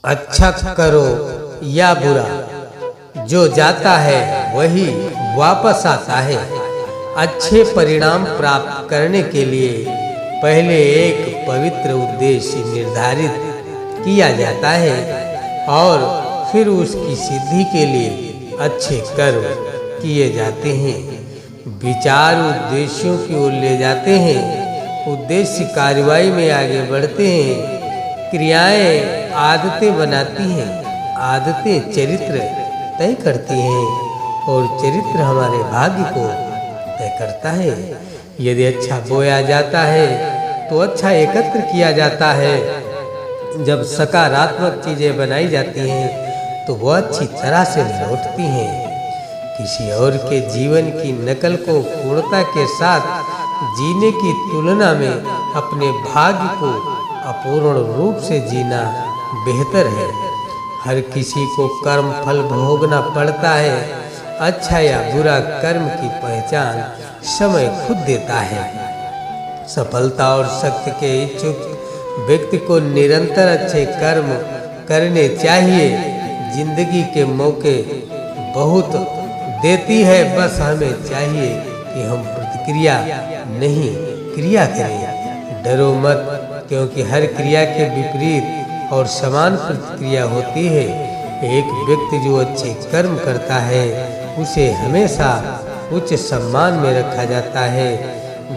अच्छा करो या बुरा, जो जाता है वही वापस आता है। अच्छे परिणाम प्राप्त करने के लिए पहले एक पवित्र उद्देश्य निर्धारित किया जाता है और फिर उसकी सिद्धि के लिए अच्छे कर्म किए जाते हैं। विचार उद्देश्यों की ओर ले जाते हैं, उद्देश्य कार्रवाई में आगे बढ़ते हैं, क्रियाएं आदतें बनाती हैं, आदतें चरित्र तय करती हैं और चरित्र हमारे भाग्य को तय करता है। यदि अच्छा बोया जाता है तो अच्छा एकत्र किया जाता है। जब सकारात्मक चीजें बनाई जाती हैं तो वह अच्छी तरह से लौटती हैं। किसी और के जीवन की नकल को पूर्णता के साथ जीने की तुलना में अपने भाग्य को अपूर्ण रूप से जीना बेहतर है। हर किसी को कर्म फल भोगना पड़ता है। अच्छा या बुरा कर्म की पहचान समय खुद देता है। सफलता और शक्ति के इच्छुक व्यक्ति को निरंतर अच्छे कर्म करने चाहिए। जिंदगी के मौके बहुत देती है, बस हमें चाहिए कि हम प्रतिक्रिया नहीं क्रिया करें। डरो मत, क्योंकि हर क्रिया के विपरीत और समान प्रतिक्रिया होती है। एक व्यक्ति जो अच्छे कर्म करता है उसे हमेशा उच्च सम्मान में रखा जाता है।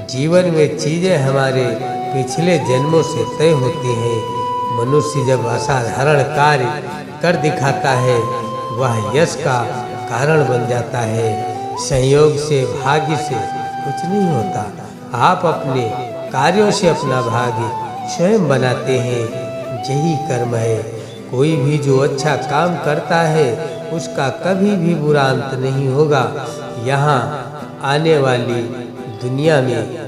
जीवन में चीजें हमारे पिछले जन्मों से तय होती हैं। मनुष्य जब असाधारण कार्य कर दिखाता है वह यश का कारण बन जाता है। संयोग से, भाग्य से कुछ नहीं होता। आप अपने कार्यों से अपना भाग्य स्वयं बनाते हैं। यही कर्म है। कोई भी जो अच्छा काम करता है उसका कभी भी बुरा अंत नहीं होगा। यहाँ आने वाली दुनिया में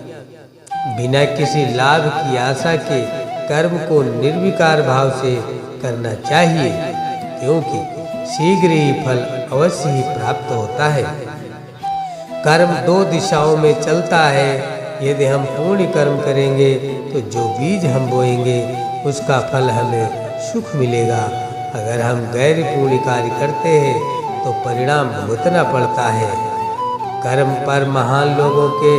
बिना किसी लाभ की आशा के कर्म को निर्विकार भाव से करना चाहिए, क्योंकि शीघ्र ही फल अवश्य ही प्राप्त होता है। कर्म दो दिशाओं में चलता है। यदि हम पुण्य कर्म करेंगे तो जो बीज हम बोएंगे उसका फल हमें सुख मिलेगा। अगर हम गैर पुण्य कार्य करते हैं तो परिणाम भुगतना पड़ता है। कर्म पर महान लोगों के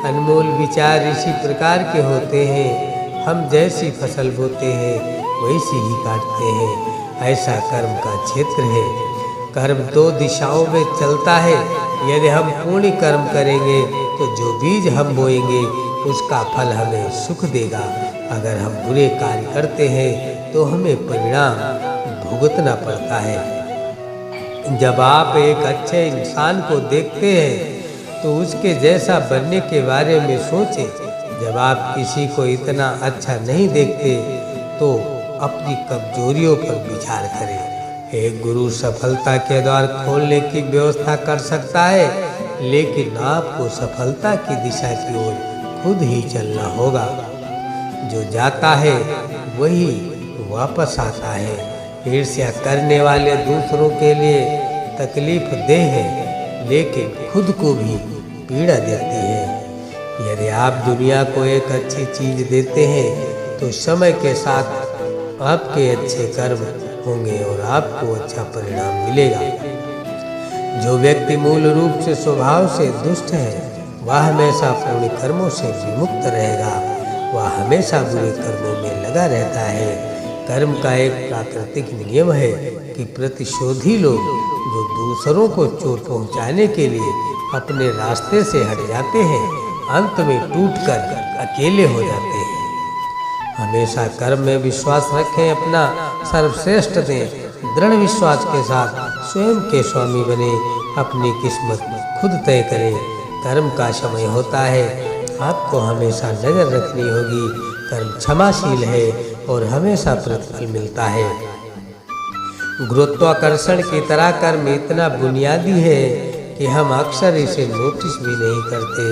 अनमोल विचार इसी प्रकार के होते हैं। हम जैसी फसल बोते हैं वैसी ही काटते हैं। ऐसा कर्म का क्षेत्र है। कर्म दो दिशाओं में चलता है। यदि हम पुण्य कर्म करेंगे तो जो बीज हम बोएंगे उसका फल हमें सुख देगा। अगर हम बुरे कार्य करते हैं तो हमें परिणाम भुगतना पड़ता है। जब आप एक अच्छे इंसान को देखते हैं तो उसके जैसा बनने के बारे में सोचें। जब आप किसी को इतना अच्छा नहीं देखते तो अपनी कमजोरियों पर विचार करें। एक गुरु सफलता के द्वार खोलने की व्यवस्था कर सकता है, लेकिन आपको सफलता की दिशा की ओर खुद ही चलना होगा। जो जाता है वही वापस आता है। ईर्ष्या करने वाले दूसरों के लिए तकलीफ देह है, लेकिन खुद को भी पीड़ा देती है। यदि आप दुनिया को एक अच्छी चीज देते हैं तो समय के साथ आपके अच्छे कर्म होंगे और आपको अच्छा परिणाम मिलेगा। जो व्यक्ति मूल रूप से स्वभाव से दुष्ट है वह हमेशा पुण्य कर्मों से विमुक्त रहेगा। वह हमेशा बुरे कर्मों में लगा रहता है। कर्म का एक प्राकृतिक नियम है कि प्रतिशोधी लोग जो दूसरों को चोट पहुंचाने के लिए अपने रास्ते से हट जाते हैं अंत में टूटकर अकेले हो जाते हैं। हमेशा कर्म में विश्वास रखें, अपना सर्वश्रेष्ठ दें। दृढ़ विश्वास के साथ स्वयं के स्वामी बने, अपनी किस्मत खुद तय करें। कर्म का समय होता है, आपको हमेशा नजर रखनी होगी। कर्म क्षमाशील है और हमेशा प्रतिफल मिलता है। गुरुत्वाकर्षण की तरह कर्म इतना बुनियादी है कि हम अक्सर इसे नोटिस भी नहीं करते।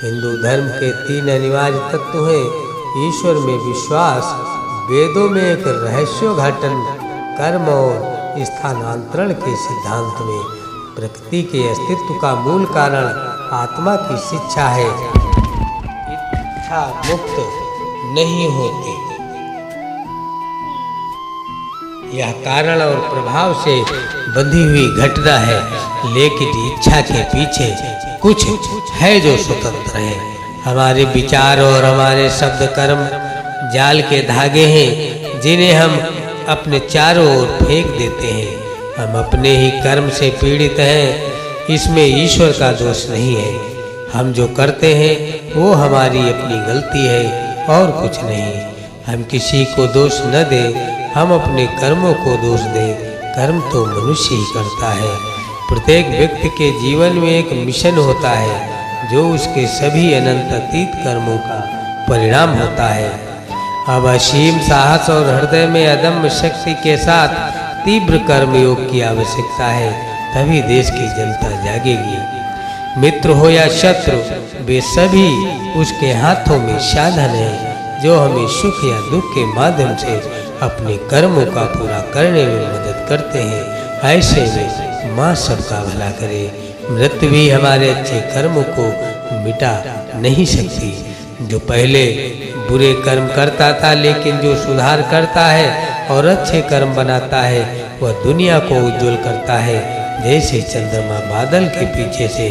हिंदू धर्म के 3 अनिवार्य तत्व हैं: ईश्वर में विश्वास, वेदों में एक रहस्योद्घाटन, कर्म और स्थानांतरण के सिद्धांत में प्रकृति के अस्तित्व का मूल कारण आत्मा की शिक्षा है। इच्छा मुक्त नहीं होती। यह कारण और प्रभाव से बंधी हुई घटना है, लेकिन इच्छा के पीछे कुछ है जो स्वतंत्र है। हमारे विचार और हमारे शब्द कर्म जाल के धागे हैं जिन्हें हम अपने चारों ओर फेंक देते हैं। हम अपने ही कर्म से पीड़ित हैं, इसमें ईश्वर का दोष नहीं है। हम जो करते हैं वो हमारी अपनी गलती है और कुछ नहीं। हम किसी को दोष न दें, हम अपने कर्मों को दोष दें। कर्म तो मनुष्य ही करता है। प्रत्येक व्यक्ति के जीवन में एक मिशन होता है जो उसके सभी अनंत अतीत कर्मों का परिणाम होता है। अब असीम साहस और हृदय में अदम्य शक्ति के साथ तीव्र कर्मयोग की आवश्यकता है, तभी देश की जनता जागेगी। मित्र हो या शत्रु, वे सभी उसके हाथों में साधन है जो हमें सुख या दुख के माध्यम से अपने कर्मों का पूरा करने में मदद करते हैं। ऐसे में माँ सबका भला करे। मृत्यु भी हमारे अच्छे कर्मों को मिटा नहीं सकती। जो पहले बुरे कर्म करता था, लेकिन जो सुधार करता है और अच्छे कर्म बनाता है, वह दुनिया को उज्जवल करता है, जैसे चंद्रमा बादल के पीछे से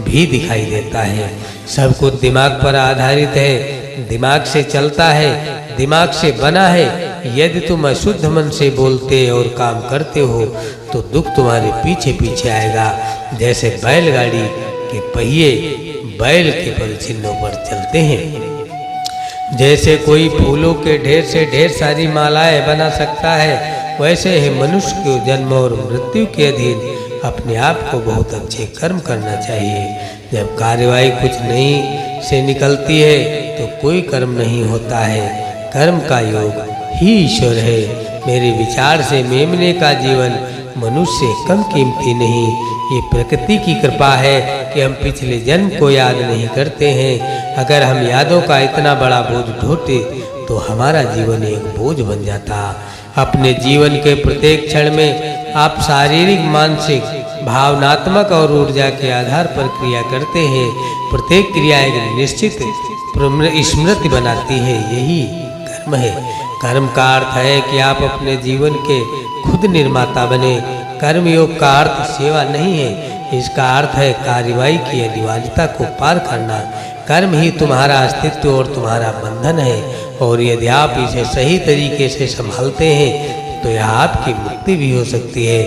भी दिखाई देता है। सब कुछ दिमाग पर आधारित है, दिमाग से चलता है, दिमाग से बना है। यदि तुम अशुद्ध मन से बोलते और काम करते हो तो दुख तुम्हारे पीछे पीछे आएगा, जैसे बैलगाड़ी के पहिए बैल के परिचिन्हों पर चलते हैं। जैसे कोई फूलों के ढेर से ढेर सारी मालाएं बना सकता है, वैसे ही मनुष्य को जन्म और मृत्यु के अधीन अपने आप को बहुत अच्छे कर्म करना चाहिए। जब कार्यवाही कुछ नहीं से निकलती है तो कोई कर्म नहीं होता है। कर्म का योग ही ईश्वर है। मेरे विचार से मेमने का जीवन मनुष्य से कम कीमती नहीं। ये प्रकृति की कृपा है कि हम पिछले जन्म को याद नहीं करते हैं। अगर हम यादों का इतना बड़ा बोझ ढोते तो हमारा जीवन एक बोझ बन जाता। अपने जीवन के प्रत्येक क्षण में आप शारीरिक, मानसिक, भावनात्मक और ऊर्जा के आधार पर क्रिया करते हैं। प्रत्येक क्रिया एक निश्चित स्मृति बनाती है, यही कर्म है। कर्म का अर्थ है कि आप अपने जीवन के खुद निर्माता बने। कर्म योग का अर्थ सेवा नहीं है, इसका अर्थ है कार्यवाही की अनिवार्यता को पार करना। कर्म ही तुम्हारा अस्तित्व और तुम्हारा बंधन है, और यदि आप इसे सही तरीके से संभालते हैं तो यह आपकी मुक्ति भी हो सकती है।